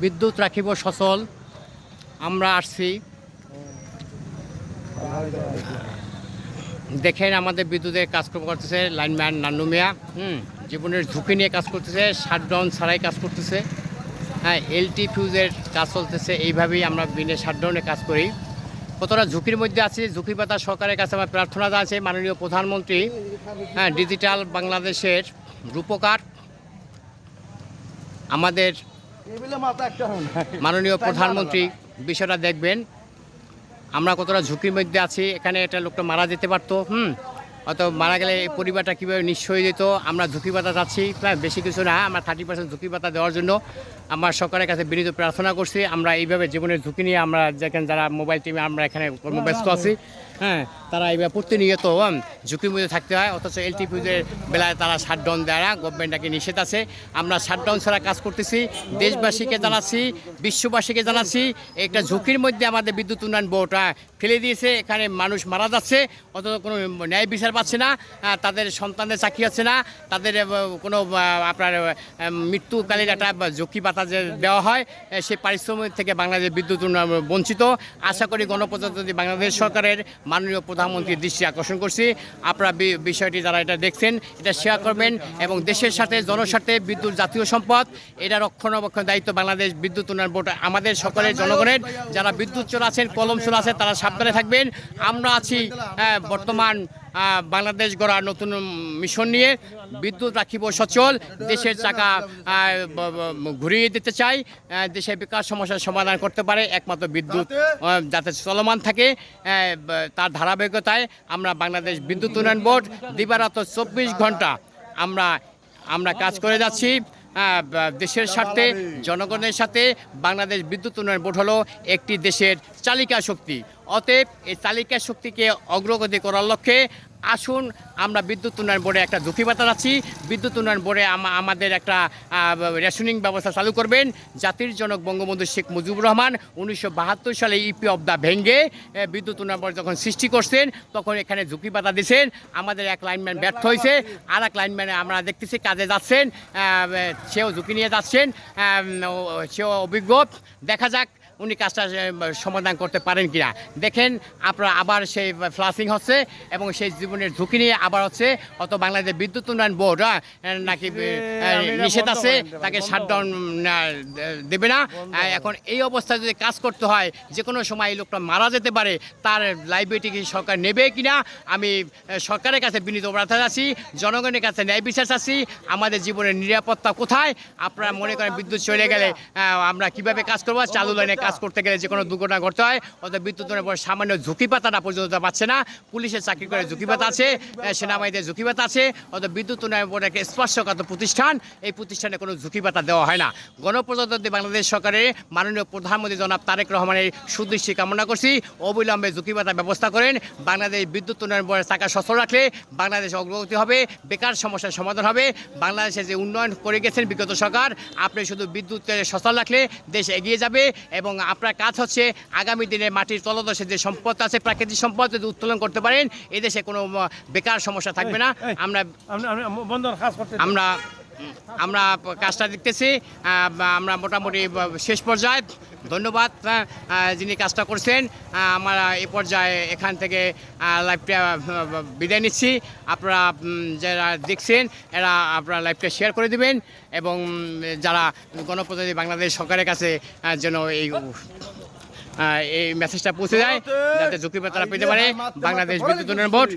বিদ্যুৎ রাখিব সচল। আমরা আসছি, দেখেন আমাদের বিদ্যুতের কাজকর্ম করতেছে লাইনম্যান নান্নু মিয়া। জীবনের ঝুঁকি নিয়ে কাজ করতেছে, শাটডাউন ছাড়াই কাজ করতেছে। হ্যাঁ, এলটি ফিউজের কাজ চলতেছে। এইভাবেই আমরা বিনা শাটডাউনে কাজ করি। কতটা ঝুঁকির মধ্যে আছি, ঝুঁকি পাতা সরকারের কাছে আমার প্রার্থনা জানাচ্ছি। মাননীয় প্রধানমন্ত্রী, হ্যাঁ, ডিজিটাল বাংলাদেশের রূপকার আমাদের মাননীয় প্রধানমন্ত্রী বিষয়টা দেখবেন। আমরা কতটা ঝুঁকির মধ্যে আছি। এখানে একটা লোকটা মারা যেতে পারতো, হয়তো মারা গেলে এই পরিবারটা কীভাবে নিঃস্ব হয়ে যেত। আমরা ঝুঁকি পাতা চাচ্ছি, বেশি কিছু না, আমরা 30% ঝুঁকি পাতা দেওয়ার জন্য আমার সরকারের কাছে বিনীত প্রার্থনা করছি। আমরা এইভাবে জীবনের ঝুঁকি নিয়ে আমরা যেখানে যারা মোবাইল টিমে আমরা এখানে কর্মব্যস্ত আছি, হ্যাঁ, তারা এইভাবে প্রতিনিয়ত ঝুঁকির মধ্যে থাকতে হয়। অথচ এলটিপিদের বেলায় তারা শাটডাউন দেয় না, গভর্নমেন্টটাকে নিষেধ আছে। আমরা শাটডাউন ছাড়া কাজ করতেছি। দেশবাসীকে জানাচ্ছি, বিশ্ববাসীকে জানাচ্ছি, একটা ঝুঁকির মধ্যে আমাদের বিদ্যুৎ উন্নয়ন বোর্ড ফেলে দিয়েছে। এখানে মানুষ মারা যাচ্ছে, অথচ কোনো ন্যায় বিচার পাচ্ছে না। তাদের সন্তানদের চাকরি হচ্ছে না, তাদের কোনো আপনার মৃত্যুকালীন একটা ঝুঁকি পাতা যে দেওয়া হয়, সেই পারিশ্রমিক থেকে বাংলাদেশ বিদ্যুৎ উন্নয়ন বঞ্চিত। আশা করি গণপ্রজাতন্ত্রী বাংলাদেশ সরকারের মাননীয় প্রধানমন্ত্রীর দৃষ্টি আকর্ষণ করছি। আপনারা বিষয়টি যারা এটা দেখছেন, এটা শেয়ার করবেন এবং দেশের সাথে জনস্বার্থে বিদ্যুৎ জাতীয় সম্পদ, এটা রক্ষণাবেক্ষণ দায়িত্ব বাংলাদেশ বিদ্যুৎ উন্নয়ন বোর্ড। আমাদের সকলের জনগণের যারা বিদ্যুৎ চোর আছেন, কলম চোর আছেন, তারা সাবধানে থাকবেন। আমরা আছি বর্তমান বাংলাদেশ গড়ার নতুন মিশন নিয়ে। বিদ্যুৎ রাখিব সচল, দেশের চাকা ঘুরিয়ে দিতে চাই। দেশের বিকাশ সমস্যার সমাধান করতে পারে একমাত্র বিদ্যুৎ যাতে চলমান থাকে, তার ধারাবাহিকতায় আমরা বাংলাদেশ বিদ্যুৎ উন্নয়ন বোর্ড দিবারাত 24 ঘন্টা আমরা কাজ করে যাচ্ছি দেশের স্বার্থে, জনগণের সাথে। বাংলাদেশ বিদ্যুৎ উন্নয়ন বোর্ড হলো একটি দেশের চালিকা শক্তি। অতএব এই চালিকা শক্তিকে অগ্রগতি করার লক্ষ্যে আসুন আমরা বিদ্যুৎ উন্নয়ন বোর্ডে একটা ঝুঁকি পাতা আছি। বিদ্যুৎ উন্নয়ন বোর্ডে আমাদের একটা রেশনিং ব্যবস্থা চালু করবেন। জাতির জনক বঙ্গবন্ধু শেখ মুজিবুর রহমান 1972 সালে ইপি অফ দ্য ভেঙ্গে বিদ্যুৎ উন্নয়ন বোর্ড যখন সৃষ্টি করছেন, তখন এখানে ঝুঁকি পাতা দিয়েছেন। আমাদের এক লাইনম্যান ব্যর্থ হয়েছে, আর এক লাইনম্যানে আমরা দেখতেছি কাজে যাচ্ছেন, সেও ঝুঁকি নিয়ে যাচ্ছেন, সেও অভিজ্ঞ। দেখা যাক উনি কাজটা সমাধান করতে পারেন কিনা। দেখেন আপনারা আবার সেই ফ্লাশিং হচ্ছে এবং সেই জীবনের ঝুঁকি নিয়ে আবার হচ্ছে। অত বাংলাদেশ বিদ্যুৎ উন্নয়ন বোর্ড নাকি নিষেধ আছে, তাকে শাটডাউন দেবে না। এখন এই অবস্থায় যদি কাজ করতে হয়, যে কোনো সময় এই লোকটা মারা যেতে পারে, তার লাইবিলিটি কি সরকার নেবে কিনা আমি সরকারের কাছে বিনীত প্রার্থনা চাচ্ছি, জনগণের কাছে ন্যায় বিচার চাচ্ছি। আমাদের জীবনের নিরাপত্তা কোথায়? আপনারা মনে করেন বিদ্যুৎ চলে গেলে আমরা কিভাবে কাজ করবো? চালু লাইনে কাজ করতে গেলে যে কোনো দুর্ঘটনা ঘটতে হয়। অর্থাৎ বিদ্যুতের পর সামান্য ঝুঁকি পাতাটা পর্যন্ত পাচ্ছে না। পুলিশের চাকরি করে ঝুঁকি পাতা আছে, সেনাবাহিনীতে ঝুঁকি পাতা আছে। অর্থাৎ বিদ্যুৎ উন্নয়ন বোর্ড একটা স্পর্শকাত প্রতিষ্ঠান, এই প্রতিষ্ঠানে কোনো ঝুঁকি পাতা দেওয়া হয় না। গণপ্রজাতন্ত্রী বাংলাদেশ সরকারের মাননীয় প্রধানমন্ত্রী জনাব তারেক রহমানের সুদৃষ্টি কামনা করছি, অবিলম্বে ঝুঁকি পাতা ব্যবস্থা করেন। বাংলাদেশ বিদ্যুৎ উন্নয়ন বোর্ডের চাকা সচল রাখলে বাংলাদেশ অগ্রগতি হবে, বেকার সমস্যার সমাধান হবে। বাংলাদেশে যে উন্নয়ন করে গেছেন বিগত সরকার, আপনি শুধু বিদ্যুতের সচল রাখলে দেশ এগিয়ে যাবে। এবং আপনার কাজ হচ্ছে আগামী দিনে মাটির তলদেশে যে সম্পদ আছে, প্রাকৃতিক সম্পদ যদি উত্তোলন করতে পারেন, এদেশে কোনো বেকার সমস্যা থাকবে না। আমরা কাজটা দেখতেছি, আমরা মোটামুটি শেষ পর্যায়ে। ধন্যবাদ যিনি কাজটা করছেন। আমরা এই পর্যায়ে এখান থেকে লাইভটা বিদায় নিচ্ছি। আপনারা যারা দেখছেন এরা আপনারা লাইভটা শেয়ার করে দিবেন এবং যারা গণপ্রজাতন্ত্রী বাংলাদেশ সরকারের কাছে যেন এই মেসেজটা পৌঁছে যায়, যাতে ঝুঁকি তারা পেতে পারে। বাংলাদেশ বিদ্যুৎ উন্নয়ন বোর্ড